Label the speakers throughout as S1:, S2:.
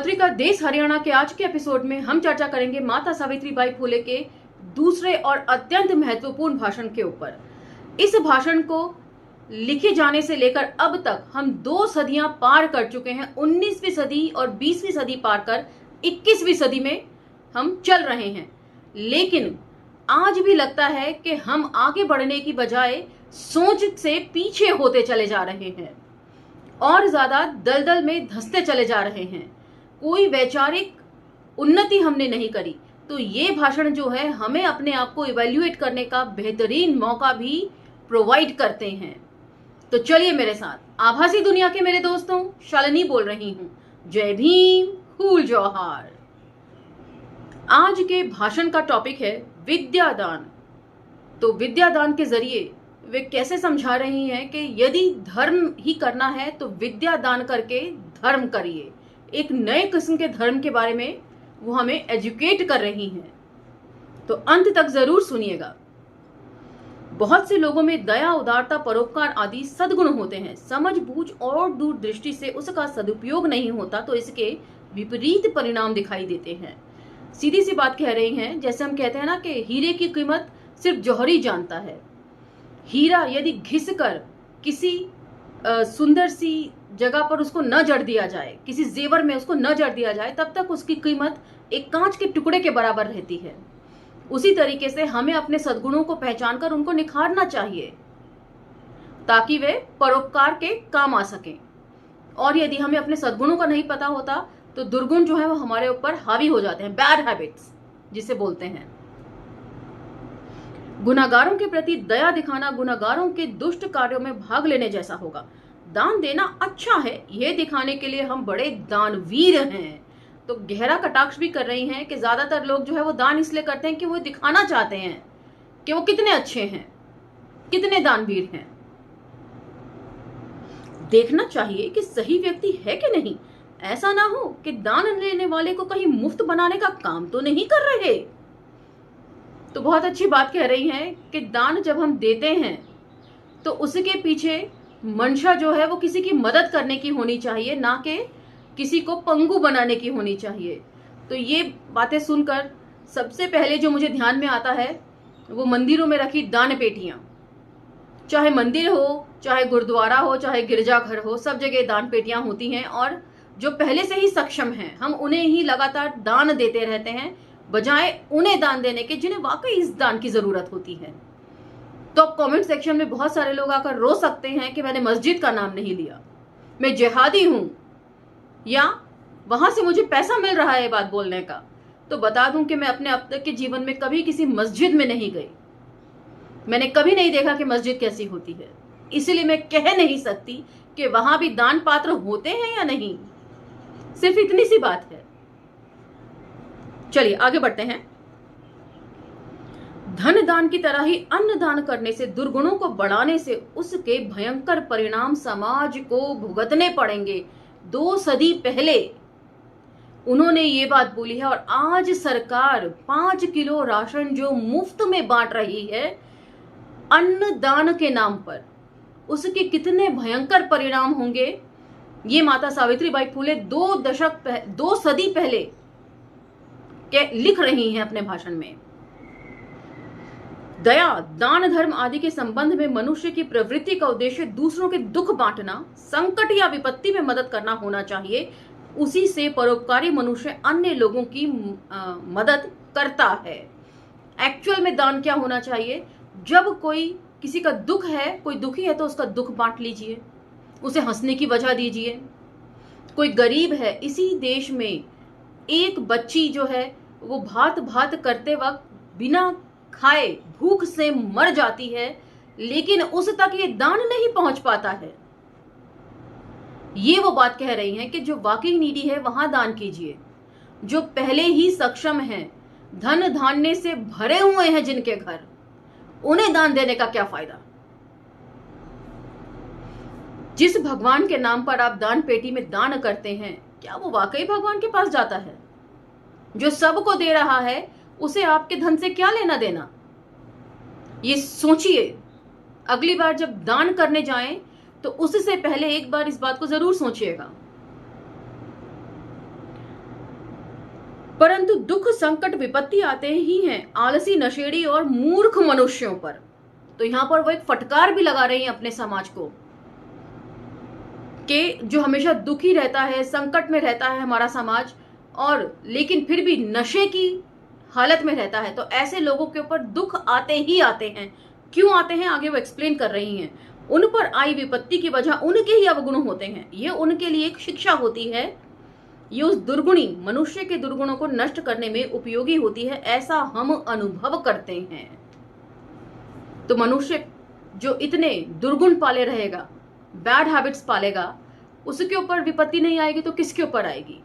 S1: पत्रिका देश हरियाणा के आज के एपिसोड में हम चर्चा करेंगे माता सावित्रीबाई फुले के दूसरे और अत्यंत महत्वपूर्ण भाषण के ऊपर। इस भाषण को लिखे जाने से लेकर अब तक हम 2 सदियां पार कर चुके हैं। 19वीं सदी और 20वीं सदी पार कर 21वीं सदी में हम चल रहे हैं, लेकिन आज भी लगता है कि हम आगे बढ़ने की बजाय सोच से पीछे होते चले जा रहे हैं और ज्यादा दलदल में धंसते चले जा रहे हैं। कोई वैचारिक उन्नति हमने नहीं करी। तो ये भाषण जो है हमें अपने आप को इवैल्यूएट करने का बेहतरीन मौका भी प्रोवाइड करते हैं। तो चलिए मेरे साथ, आभासी दुनिया के मेरे दोस्तों, शालिनी बोल रही हूं। जय भीम, फूल जोहार। आज के भाषण का टॉपिक है विद्यादान। तो विद्यादान के जरिए वे कैसे समझा रही हैं कि यदि धर्म ही करना है तो विद्या दान करके धर्म करिए। एक नए किस्म के धर्म के बारे में वो हमें एजुकेट कर रही हैं। तो अंत तक जरूर सुनिएगा। बहुत से लोगों में दया, उदारता, परोपकार आदि सद्गुण होते हैं। समझ बूझ और दूरदृष्टि से उसका सदुपयोग नहीं होता तो इसके विपरीत परिणाम दिखाई देते हैं। सीधी सी बात कह रही हैं, जैसे हम कहते हैं ना कि हीरे की कीमत सिर्फ जौहरी जानता है। हीरा यदि घिस कर किसी सुंदर सी जगह पर उसको न जड़ दिया जाए, किसी जेवर में उसको न जड़ दिया जाए, तब तक उसकी कीमत एक कांच के टुकड़े के बराबर रहती है। उसी तरीके से हमें अपने सद्गुणों को पहचान कर उनको निखारना चाहिए ताकि वे परोपकार के काम आ सकें। और यदि हमें अपने सद्गुणों का नहीं पता होता तो दुर्गुण जो है वो हमारे ऊपर हावी हो जाते हैं, बैड हैबिट्स जिसे बोलते हैं। गुनाहगारों के प्रति दया दिखाना गुनाहगारों के दुष्ट कार्यों में भाग लेने जैसा होगा। दान देना अच्छा है, यह दिखाने के लिए हम बड़े दानवीर हैं। तो गहरा कटाक्ष भी कर रही हैं कि ज्यादातर लोग जो है वो दान इसलिए करते हैं कि वो दिखाना चाहते हैं कि वो कितने अच्छे हैं, कितने दानवीर हैं। देखना चाहिए कि सही व्यक्ति है कि नहीं। ऐसा ना हो कि दान लेने वाले को कहीं मुफ्त बनाने का काम तो नहीं कर रहे। तो बहुत अच्छी बात कह रही हैं कि दान जब हम देते हैं तो उसके पीछे मंशा जो है वो किसी की मदद करने की होनी चाहिए, ना कि किसी को पंगु बनाने की होनी चाहिए। तो ये बातें सुनकर सबसे पहले जो मुझे ध्यान में आता है वो मंदिरों में रखी दान पेटियां। चाहे मंदिर हो, चाहे गुरुद्वारा हो, चाहे गिरजाघर हो, सब जगह दान पेटियां होती हैं और जो पहले से ही सक्षम हैं हम उन्हें ही लगातार दान देते रहते हैं, बजाय उन्हें दान देने के जिन्हें वाकई इस दान की जरूरत होती है। तो अब कमेंट सेक्शन में बहुत सारे लोग आकर रो सकते हैं कि मैंने मस्जिद का नाम नहीं लिया, मैं जिहादी हूं, या वहां से मुझे पैसा मिल रहा है बात बोलने का। तो बता दूं कि मैं अपने अब तक के जीवन में कभी किसी मस्जिद में नहीं गई। मैंने कभी नहीं देखा कि मस्जिद कैसी होती है, इसलिए मैं कह नहीं सकती कि वहां भी दान पात्र होते हैं या नहीं। सिर्फ इतनी सी बात है। चलिए आगे बढ़ते हैं। धन दान की तरह ही अन्न दान करने से, दुर्गुणों को बढ़ाने से उसके भयंकर परिणाम समाज को भुगतने पड़ेंगे। 2 सदी पहले उन्होंने ये बात बोली है और आज सरकार 5 किलो राशन जो मुफ्त में बांट रही है अन्न दान के नाम पर, उसके कितने भयंकर परिणाम होंगे ये माता सावित्रीबाई फुले 2 सदी पहले लिख रही हैं अपने भाषण में। दया, दान, धर्म आदि के संबंध में मनुष्य की प्रवृत्ति का उद्देश्य दूसरों के दुख बांटना, संकट या विपत्ति में मदद करना होना चाहिए। उसी से परोपकारी मनुष्य अन्य लोगों की मदद करता है। एक्चुअल में दान क्या होना चाहिए? जब कोई किसी का दुख है, कोई दुखी है तो उसका दुख बांट लीजिए, उसे हंसने की वजह दीजिए। कोई गरीब है, इसी देश में एक बच्ची जो है वो भात भात करते वक्त बिना खाए भूख से मर जाती है, लेकिन उस तक ये दान नहीं पहुंच पाता है। ये वो बात कह रही हैं कि जो वाकई नीडी है वहां दान कीजिए। जो पहले ही सक्षम हैं, धन धान्य से भरे हुए हैं जिनके घर, उन्हें दान देने का क्या फायदा। जिस भगवान के नाम पर आप दान पेटी में दान करते हैं, क्या वो वाकई भगवान के पास जाता है? जो सबको दे रहा है उसे आपके धन से क्या लेना देना? ये सोचिए। अगली बार जब दान करने जाएं तो उससे पहले एक बार इस बात को जरूर सोचिएगा। परंतु दुख संकट विपत्ति आते ही हैं आलसी नशेड़ी और मूर्ख मनुष्यों पर। तो यहां पर वो एक फटकार भी लगा रही हैं अपने समाज को कि जो हमेशा दुखी रहता है, संकट में रहता है हमारा समाज, और लेकिन फिर भी नशे की हालत में रहता है, तो ऐसे लोगों के ऊपर दुख आते ही आते हैं। क्यों आते हैं आगे वो एक्सप्लेन कर रही हैं। उन पर आई विपत्ति की वजह उनके ही अवगुण होते हैं। ये उनके लिए एक शिक्षा होती है। ये उस दुर्गुणी मनुष्य के दुर्गुणों को नष्ट करने में उपयोगी होती है, ऐसा हम अनुभव करते हैं। तो मनुष्य जो इतने दुर्गुण पाले रहेगा, बैड हैबिट्स पालेगा, उसके ऊपर विपत्ति नहीं आएगी तो किसके ऊपर आएगी।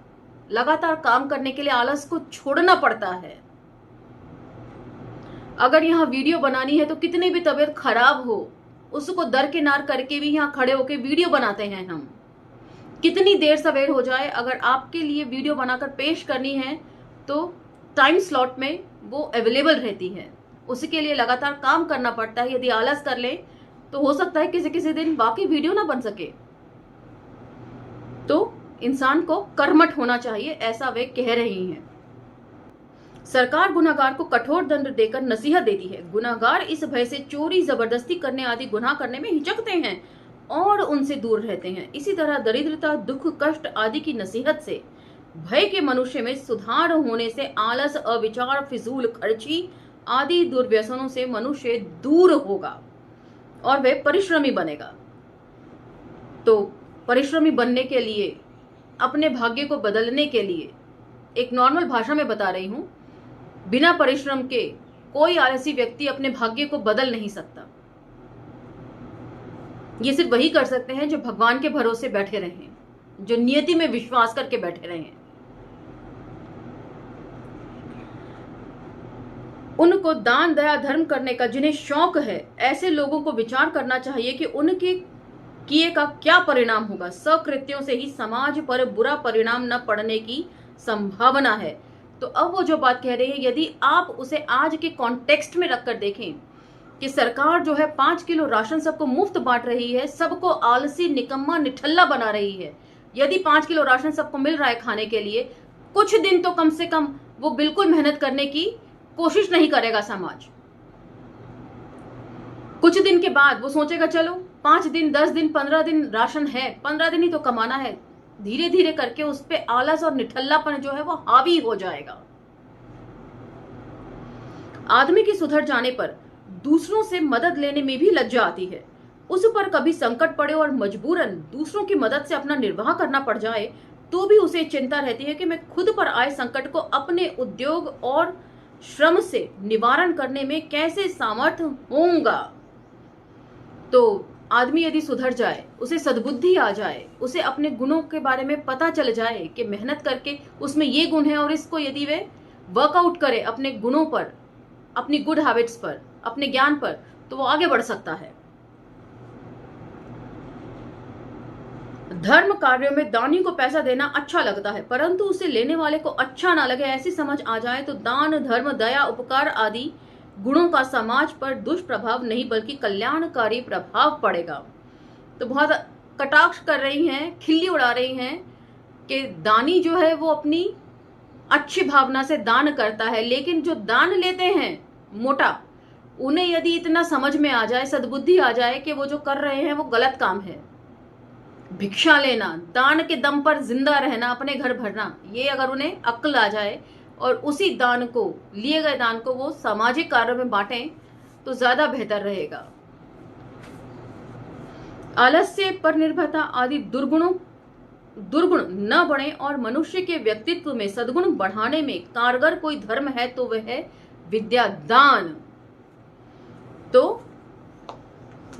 S1: लगातार काम करने के लिए आलस को छोड़ना पड़ता है। अगर यहाँ वीडियो बनानी है तो कितनी भी तबीयत खराब हो उसको दरकिनार करके भी यहाँ खड़े होकर वीडियो बनाते हैं हम। कितनी देर सवेर हो जाए, अगर आपके लिए वीडियो बनाकर पेश करनी है तो टाइम स्लॉट में वो अवेलेबल रहती है। उसके लिए लगातार काम करना पड़ता है। यदि आलस कर ले तो हो सकता है किसी किसी दिन वाकई वीडियो ना बन सके। तो इंसान को कर्मठ होना चाहिए, ऐसा वे कह रही हैं। सरकार गुनाहगार को कठोर दंड देकर नसीहत देती है। गुनाहगार इस भय से चोरी, जबरदस्ती करने आदि गुनाह करने में हिचकते हैं और उनसे दूर रहते हैं। इसी तरह दरिद्रता, दुख, कष्ट आदि की नसीहत से भय के मनुष्य में सुधार होने से आलस, अविचार, फिजूल खर्ची आदि दुर्व्यसनों से मनुष्य दूर होगा और वह परिश्रमी बनेगा। तो परिश्रमी बनने के लिए, अपने भाग्य को बदलने के लिए, एक नॉर्मल भाषा में बता रही हूं, बिना परिश्रम के कोई आलसी व्यक्ति अपने भाग्य को बदल नहीं सकता। ये सिर्फ वही कर सकते हैं जो भगवान के भरोसे बैठे रहें, जो नियति में विश्वास करके बैठे रहें। उनको दान, दया, धर्म करने का जिन्हें शौक है, ऐसे लोगों को विचार करना चाहिए कि उनके किए का क्या परिणाम होगा। सकृत्यों से ही समाज पर बुरा परिणाम न पड़ने की संभावना है। तो अब वो जो बात कह रही है, यदि आप उसे आज के कॉन्टेक्स्ट में रखकर देखें कि सरकार जो है 5 किलो राशन सबको मुफ्त बांट रही है, सबको आलसी, निकम्मा, निठल्ला बना रही है। यदि 5 किलो राशन सबको मिल रहा है खाने के लिए, कुछ दिन तो कम से कम वो बिल्कुल मेहनत करने की कोशिश नहीं करेगा समाज। कुछ दिन के बाद वो सोचेगा चलो 5 दिन, 10 दिन, 15 दिन राशन है, 15 दिन ही तो कमाना है। धीरे धीरे करके उस पे आलस और निठल्लापन जो है वो हावी हो जाएगा। आदमी के सुधर जाने पर दूसरों से मदद लेने में भी लज्जा आती है। उस पर कभी संकट पड़े और मजबूरन दूसरों की मदद से अपना निर्वाह करना पड़ जाए तो भी उसे चिंता रहती है कि मैं खुद पर आए संकट को अपने उद्योग और श्रम से निवारण करने में कैसे सामर्थ्य होऊंगा। तो आदमी यदि सुधर जाए, उसे सद्बुद्धि आ जाए, उसे अपने गुणों के बारे में पता चल जाए कि मेहनत करके उसमें ये गुण है और इसको यदि वे वर्कआउट करे अपने गुणों पर, अपनी गुड हैबिट्स पर, अपने ज्ञान पर, तो वो आगे बढ़ सकता है। धर्म कार्यों में दानी को पैसा देना अच्छा लगता है, परंतु उसे लेने वाले को अच्छा ना लगे, ऐसी समझ आ जाए तो दान, धर्म, दया, उपकार आदि गुणों का समाज पर दुष्प्रभाव नहीं बल्कि कल्याणकारी प्रभाव पड़ेगा। तो बहुत कटाक्ष कर रही हैं, खिल्ली उड़ा रही हैं कि दानी जो है वो अपनी अच्छी भावना से दान करता है, लेकिन जो दान लेते हैं मोटा, उन्हें यदि इतना समझ में आ जाए, सद्बुद्धि आ जाए कि वो जो कर रहे हैं वो गलत काम है, भिक्षा लेना, दान के दम पर जिंदा रहना, अपने घर भरना, ये अगर उन्हें अक्ल आ जाए और उसी दान को, लिए गए दान को वो सामाजिक कार्यों में बांटें तो ज्यादा बेहतर रहेगा। आलस्य, पर निर्भरता आदि दुर्गुण न बढ़े और मनुष्य के व्यक्तित्व में सद्गुण बढ़ाने में कारगर कोई धर्म है तो वह है विद्यादान। तो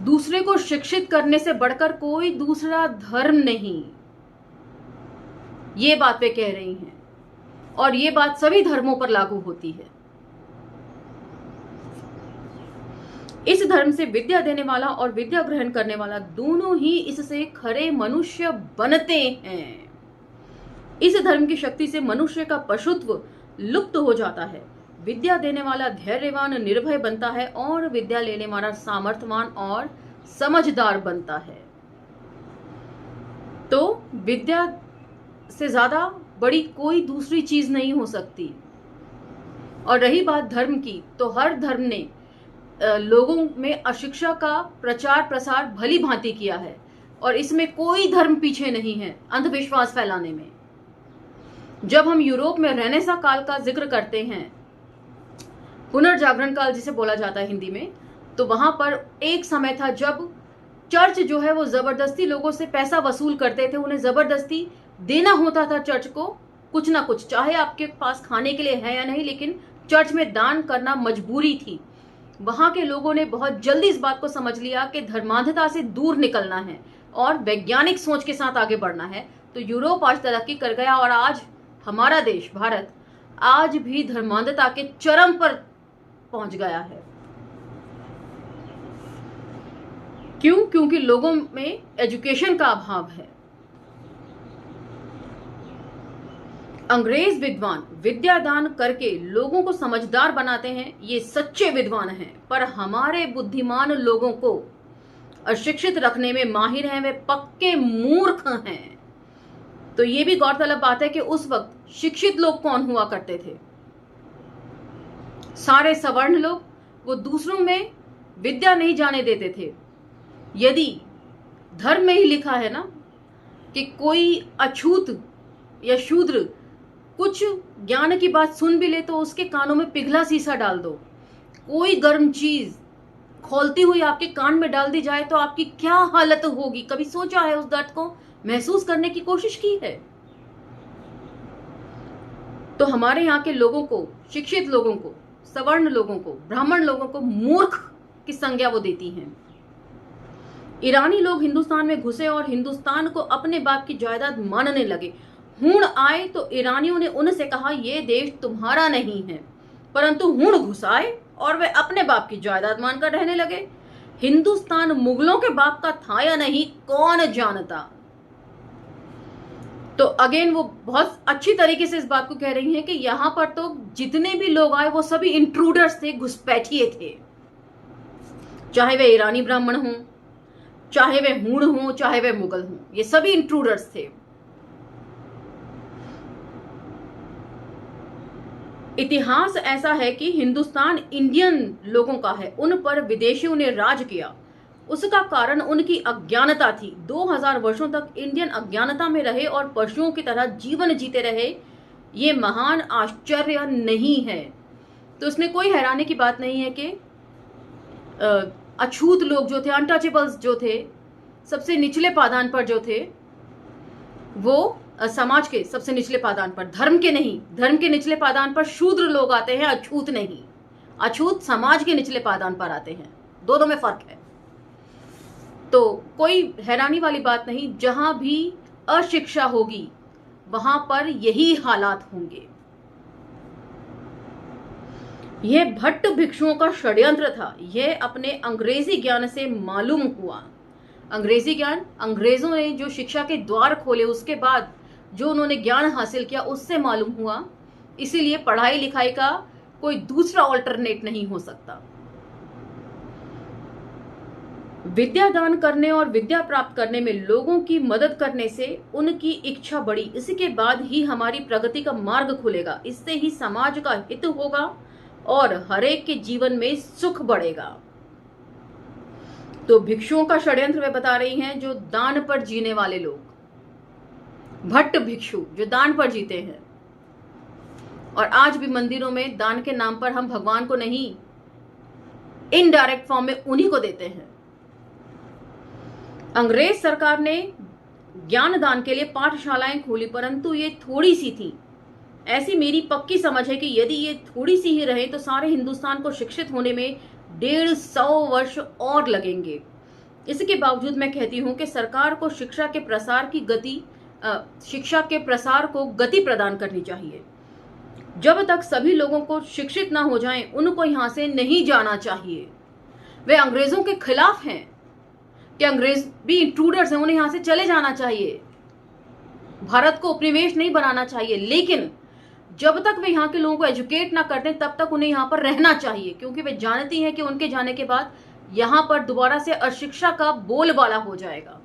S1: दूसरे को शिक्षित करने से बढ़कर कोई दूसरा धर्म नहीं, ये बात वे कह रही हैं और ये बात सभी धर्मों पर लागू होती है। इस धर्म से विद्या देने वाला और विद्या ग्रहण करने वाला दोनों ही इससे खरे मनुष्य बनते हैं। इस धर्म की शक्ति से मनुष्य का पशुत्व लुप्त हो जाता है। विद्या देने वाला धैर्यवान, निर्भय बनता है और विद्या लेने वाला सामर्थ्यवान और समझदार बनता है। तो विद्या से ज्यादा बड़ी कोई दूसरी चीज नहीं हो सकती। और रही बात धर्म की, तो हर धर्म ने लोगों में अशिक्षा का प्रचार प्रसार भली भांति किया है और इसमें कोई धर्म पीछे नहीं है अंधविश्वास फैलाने में। जब हम यूरोप में रेनेसा काल का जिक्र करते हैं, पुनर्जागरण काल जिसे बोला जाता है हिंदी में, तो वहां पर एक समय था जब चर्च जो है वो जबरदस्ती लोगों से पैसा वसूल करते थे। उन्हें जबरदस्ती देना होता था चर्च को कुछ ना कुछ, चाहे आपके पास खाने के लिए है या नहीं, लेकिन चर्च में दान करना मजबूरी थी। वहां के लोगों ने बहुत जल्दी इस बात को समझ लिया कि धर्मांधता से दूर निकलना है और वैज्ञानिक सोच के साथ आगे बढ़ना है। तो यूरोप आज तरक्की कर गया और आज हमारा देश भारत आज भी धर्मांधता के चरम पर पहुंच गया है। क्यों? क्योंकि लोगों में एजुकेशन का अभाव है। अंग्रेज विद्वान विद्यादान करके लोगों को समझदार बनाते हैं, ये सच्चे विद्वान हैं, पर हमारे बुद्धिमान लोगों को अशिक्षित रखने में माहिर हैं, वे पक्के मूर्ख हैं। तो ये भी गौरतलब बात है कि उस वक्त शिक्षित लोग कौन हुआ करते थे? सारे सवर्ण लोग। वो दूसरों में विद्या नहीं जाने देते थे। यदि धर्म में ही लिखा है ना कि कोई अछूत या शूद्र कुछ ज्ञान की बात सुन भी ले तो उसके कानों में पिघला शीशा डाल दो। कोई गर्म चीज खोलती हुई आपके कान में डाल दी जाए तो आपकी क्या हालत होगी? कभी सोचा है? उस दर्द को महसूस करने की कोशिश की है? तो हमारे यहाँ के लोगों को, शिक्षित लोगों को, सवर्ण लोगों को, ब्राह्मण लोगों को मूर्ख की संज्ञा वो देती हैं। ईरानी लोग हिंदुस्तान में घुसे और हिंदुस्तान को अपने बाप की जायदाद मानने लगे। हूण आए तो ईरानियों ने उनसे कहा ये देश तुम्हारा नहीं है, परंतु हूण घुस आए और वे अपने बाप की जायदाद मानकर रहने लगे। हिंदुस्तान मुगलों के बाप का था या नहीं कौन जानता। तो अगेन वो बहुत अच्छी तरीके से इस बात को कह रही हैं कि यहां पर तो जितने भी लोग आए वो सभी इंट्रूडर्स थे, घुसपैठिए थे। चाहे वे ईरानी ब्राह्मण हों, चाहे वे हूण हों, चाहे वे मुगल हों, ये सभी इंट्रूडर्स थे। इतिहास ऐसा है कि हिंदुस्तान इंडियन लोगों का है, उन पर विदेशियों ने राज किया। उसका कारण उनकी अज्ञानता थी। 2000 वर्षों तक इंडियन अज्ञानता में रहे और पशुओं की तरह जीवन जीते रहे। ये महान आश्चर्य नहीं है। तो इसमें कोई हैरानी की बात नहीं है कि अछूत लोग जो थे, अनटचेबल्स जो थे, सबसे निचले पादान पर जो थे, वो समाज के सबसे निचले पादान पर, धर्म के नहीं, धर्म के निचले पादान पर शूद्र लोग आते हैं, अछूत नहीं। अछूत समाज के निचले पादान पर आते हैं, दोनों में फर्क है। तो कोई हैरानी वाली बात नहीं। जहां भी अशिक्षा होगी वहां पर यही हालात होंगे। यह भट्ट भिक्षुओं का षड्यंत्र था। यह अपने अंग्रेजी ज्ञान से मालूम हुआ। अंग्रेजी ज्ञान, अंग्रेजों ने जो शिक्षा के द्वार खोले उसके बाद जो उन्होंने ज्ञान हासिल किया उससे मालूम हुआ। इसीलिए पढ़ाई लिखाई का कोई दूसरा ऑल्टरनेट नहीं हो सकता। विद्या दान करने और विद्या प्राप्त करने में लोगों की मदद करने से उनकी इच्छा बढ़ी। इसके बाद ही हमारी प्रगति का मार्ग खुलेगा। इससे ही समाज का हित होगा और हरेक के जीवन में सुख बढ़ेगा। तो भिक्षुओं का षड्यंत्र वे बता रही हैं, जो दान पर जीने वाले लोग, भट्ट भिक्षु जो दान पर जीते हैं। और आज भी मंदिरों में दान के नाम पर हम भगवान को नहीं, इनडायरेक्ट फॉर्म में उन्हीं को देते हैं। अंग्रेज सरकार ने ज्ञान दान के लिए पाठशालाएं खोली, परंतु ये थोड़ी सी थी। ऐसी मेरी पक्की समझ है कि यदि ये थोड़ी सी ही रहे तो सारे हिंदुस्तान को शिक्षित होने में 150 वर्ष और लगेंगे। इसके बावजूद मैं कहती हूं कि सरकार को शिक्षा के प्रसार को गति प्रदान करनी चाहिए। जब तक सभी लोगों को शिक्षित ना हो जाएं, उनको यहां से नहीं जाना चाहिए। वे अंग्रेजों के खिलाफ हैं कि अंग्रेज भी इंट्रूडर्स हैं, उन्हें यहां से चले जाना चाहिए। भारत को उपनिवेश नहीं बनाना चाहिए, लेकिन जब तक वे यहाँ के लोगों को एजुकेट ना करते तब तक उन्हें यहाँ पर रहना चाहिए, क्योंकि वे जानती हैं कि उनके जाने के बाद यहाँ पर दोबारा से अशिक्षा का बोलबाला हो जाएगा।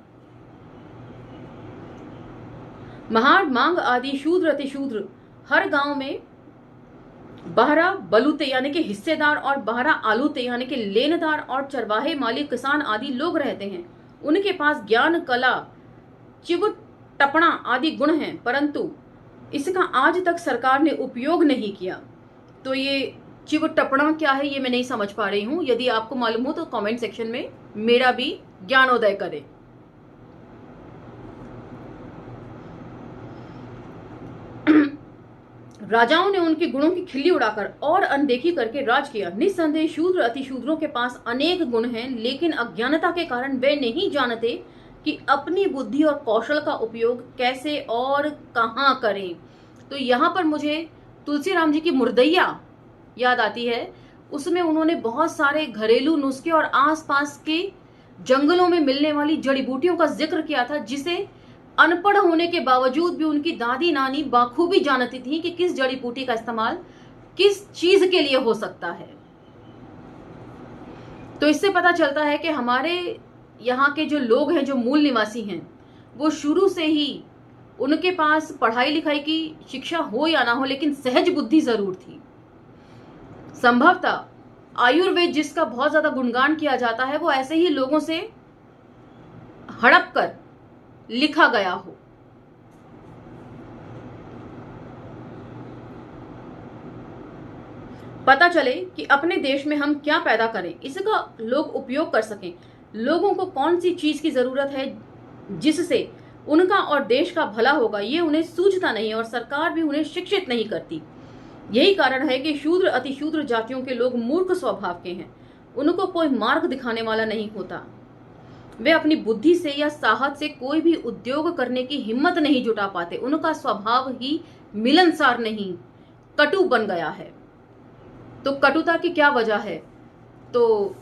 S1: महार मांग आदि शूद्र अतिशूद्र हर गांव में बहरा बलूते यानी कि हिस्सेदार और बहरा आलूते यानी कि लेनदार और चरवाहे मालिक किसान आदि लोग रहते हैं। उनके पास ज्ञान कला चिवट टपणा आदि गुण हैं, परंतु इसका आज तक सरकार ने उपयोग नहीं किया। तो ये चिवट टपणा क्या है ये मैं नहीं समझ पा रही हूं। यदि आपको मालूम हो तो कमेंट सेक्शन में मेरा भी ज्ञानोदय करें। राजाओं ने उनके गुणों की खिल्ली उड़ाकर और अनदेखी करके राज किया। निस्संदेह शूद्र अतिशूद्रों के पास अनेक गुण हैं, लेकिन अज्ञानता के कारण वे नहीं जानते कि अपनी बुद्धि और कौशल का उपयोग कैसे और कहां करें। तो यहाँ पर मुझे तुलसीराम जी की मुर्दैया याद आती है। उसमें उन्होंने बहुत सारे घरेलू नुस्खे और आसपास के जंगलों में मिलने वाली जड़ी बूटियों का जिक्र किया था, जिसे अनपढ़ होने के बावजूद भी उनकी दादी नानी बाखूबी जानती थी कि किस जड़ी बूटी का इस्तेमाल किस चीज के लिए हो सकता है। तो इससे पता चलता है कि हमारे यहाँ के जो लोग हैं, जो मूल निवासी हैं, वो शुरू से ही उनके पास पढ़ाई लिखाई की शिक्षा हो या ना हो, लेकिन सहज बुद्धि जरूर थी। संभवतः आयुर्वेद जिसका बहुत ज्यादा गुणगान किया जाता है, वो ऐसे ही लोगों से हड़प कर लिखा गया हो। पता चले कि अपने देश में हम क्या पैदा करें, इसका लोग उपयोग कर सकें। लोगों को कौन सी चीज की जरूरत है जिससे उनका और देश का भला होगा, ये उन्हें सूझता नहीं और सरकार भी उन्हें शिक्षित नहीं करती। यही कारण है कि शूद्र अतिशूद्र जातियों के लोग मूर्ख स्वभाव के हैं। उनको कोई मार्ग दिखाने वाला नहीं होता। वे अपनी बुद्धि से या साहस से कोई भी उद्योग करने की हिम्मत नहीं जुटा पाते। उनका स्वभाव ही मिलनसार नहीं, कटु बन गया है। तो कटुता की क्या वजह है? तो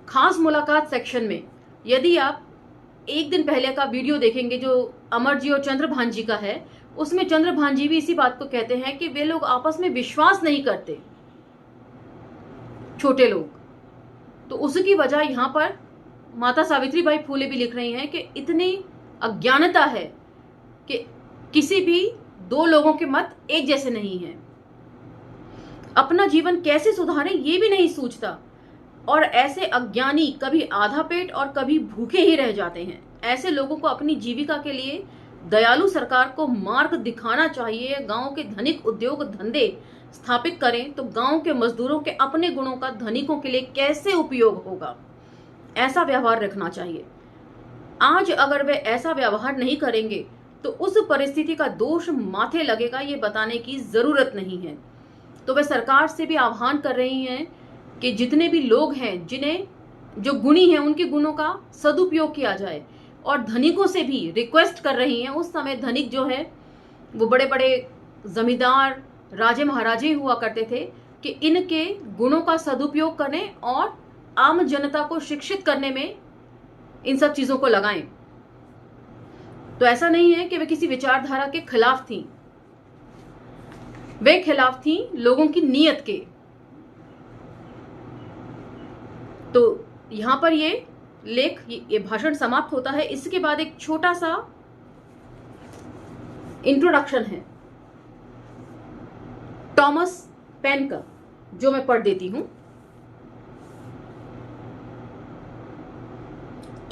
S1: खास मुलाकात सेक्शन में यदि आप एक दिन पहले का वीडियो देखेंगे जो अमर जी और चंद्रभान जी का है, उसमें चंद्रभान जी भी इसी बात को कहते हैं कि वे लोग आपस में विश्वास नहीं करते, छोटे लोग। तो उसकी वजह यहां पर माता सावित्रीबाई फूले भी लिख रही हैं कि इतनी अज्ञानता है कि किसी भी दो लोगों के मत एक जैसे नहीं हैं। अपना जीवन कैसे सुधारें ये भी नहीं सूझता, और ऐसे अज्ञानी कभी आधा पेट और कभी भूखे ही रह जाते हैं। ऐसे लोगों को अपनी जीविका के लिए दयालु सरकार को मार्ग दिखाना चाहिए। गांव के धनिक उद्योग धंधे स्थापित करें तो गांव के मजदूरों के अपने गुणों का धनिकों के लिए कैसे उपयोग होगा, ऐसा व्यवहार रखना चाहिए। आज अगर वे ऐसा व्यवहार नहीं करेंगे तो उस परिस्थिति का दोष माथे लगेगा, ये बताने की जरूरत नहीं है। तो वे सरकार से भी आह्वान कर रही हैं कि जितने भी लोग हैं, जिन्हें जो गुणी हैं, उनके गुणों का सदुपयोग किया जाए। और धनिकों से भी रिक्वेस्ट कर रही हैं। उस समय धनिक जो है वो बड़े बड़े जमींदार राजे महाराजे हुआ करते थे कि इनके गुणों का सदुपयोग करें और आम जनता को शिक्षित करने में इन सब चीजों को लगाएं। तो ऐसा नहीं है कि वे किसी विचारधारा के खिलाफ थीं, वे खिलाफ थीं लोगों की नीयत के। तो यहां पर ये लेख, ये भाषण समाप्त होता है। इसके बाद एक छोटा सा इंट्रोडक्शन है थॉमस पेन का, जो मैं पढ़ देती हूं।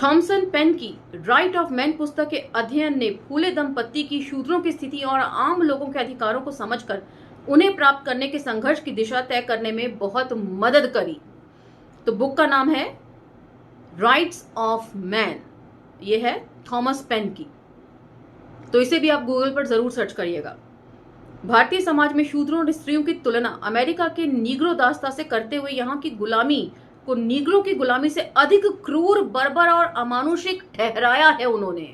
S1: थॉमसन पेन की राइट ऑफ मैन पुस्तक के अध्ययन ने फूले दंपत्ति की शूद्रों की स्थिति और आम लोगों के अधिकारों को समझकर उन्हें प्राप्त करने के संघर्ष की दिशा तय करने में बहुत मदद करी। तो बुक का नाम है राइट्स ऑफ मैन, ये है थॉमस पेन की। तो इसे भी आप गूगल पर जरूर सर्च करिएगा। भारतीय समाज में शूद्रों और स्त्रियों की तुलना अमेरिका के नीग्रो दास्ता से करते हुए यहाँ की गुलामी को नीग्रो की गुलामी से अधिक क्रूर, बर्बर और अमानुषिक ठहराया है उन्होंने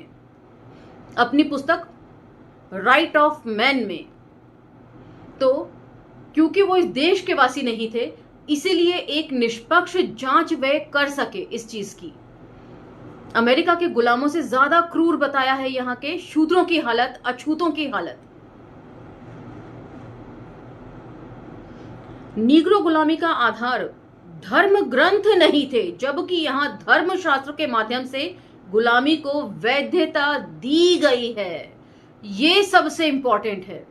S1: अपनी पुस्तक राइट ऑफ मैन में। तो क्योंकि वो इस देश के वासी नहीं थे, इसीलिए एक निष्पक्ष जांच वे कर सके इस चीज की। अमेरिका के गुलामों से ज्यादा क्रूर बताया है यहाँ के शूद्रों की हालत, अछूतों की हालत। नीग्रो गुलामी का आधार धर्म ग्रंथ नहीं थे, जबकि यहाँ धर्म शास्त्र के माध्यम से गुलामी को वैधता दी गई है। ये सबसे इंपॉर्टेंट है।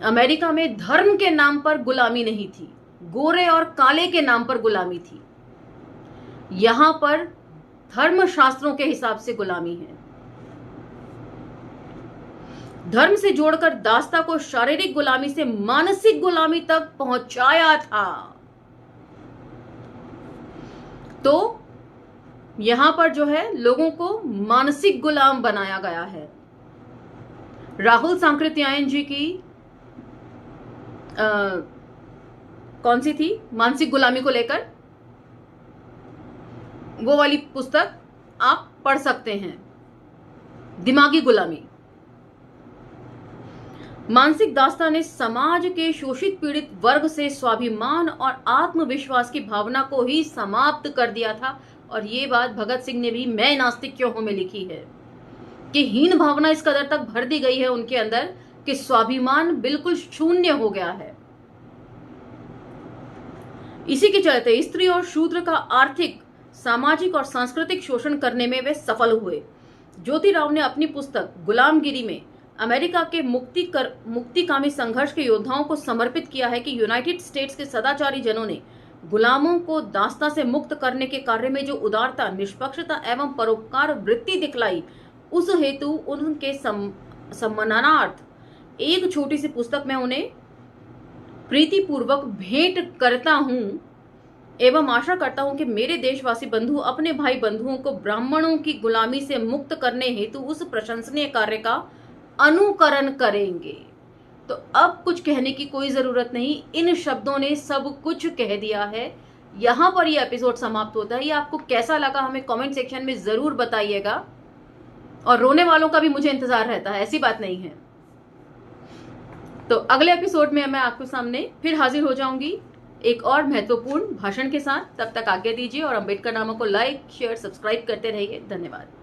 S1: अमेरिका में धर्म के नाम पर गुलामी नहीं थी, गोरे और काले के नाम पर गुलामी थी। यहां पर धर्म शास्त्रों के हिसाब से गुलामी है। धर्म से जोड़कर दास्ता को शारीरिक गुलामी से मानसिक गुलामी तक पहुंचाया था। तो यहां पर जो है लोगों को मानसिक गुलाम बनाया गया है। राहुल सांकृत्यायन जी की कौन सी थी मानसिक गुलामी को लेकर, वो वाली पुस्तक आप पढ़ सकते हैं, दिमागी गुलामी। मानसिक दास्ता ने समाज के शोषित पीड़ित वर्ग से स्वाभिमान और आत्मविश्वास की भावना को ही समाप्त कर दिया था। और ये बात भगत सिंह ने भी मैं नास्तिक क्यों हूं में लिखी है कि हीन भावना इस कदर तक भर दी गई है उनके अंदर कि स्वाभिमान बिल्कुल शून्य हो गया है। इसी के चलते स्त्री और शूद्र का आर्थिक, सामाजिक और सांस्कृतिक शोषण करने में वे सफल हुए। ज्योतिराव ने अपनी पुस्तक गुलामगिरी में अमेरिका के मुक्तिकामी संघर्ष के योद्धाओं को समर्पित किया है कि यूनाइटेड स्टेट्स के सदाचारी जनों ने गुलामों को दास्ता से मुक्त करने के कार्य में जो उदारता, निष्पक्षता एवं परोपकार वृत्ति दिखलाई, उस हेतु उनके सम्मानार्थ एक छोटी सी पुस्तक में उन्हें प्रीतिपूर्वक भेंट करता हूं एवं आशा करता हूं कि मेरे देशवासी बंधु अपने भाई बंधुओं को ब्राह्मणों की गुलामी से मुक्त करने हेतु उस प्रशंसनीय कार्य का अनुकरण करेंगे। तो अब कुछ कहने की कोई जरूरत नहीं, इन शब्दों ने सब कुछ कह दिया है। यहां पर यह एपिसोड समाप्त होता है। ये आपको कैसा लगा हमें कमेंट सेक्शन में जरूर बताइएगा। और रोने वालों का भी मुझे इंतजार रहता है, ऐसी बात नहीं है। तो अगले एपिसोड में मैं आपके सामने फिर हाजिर हो जाऊंगी एक और महत्वपूर्ण भाषण के साथ। तब तक आज्ञा दीजिए और अम्बेडकर नामा को लाइक, शेयर, सब्सक्राइब करते रहिए। धन्यवाद।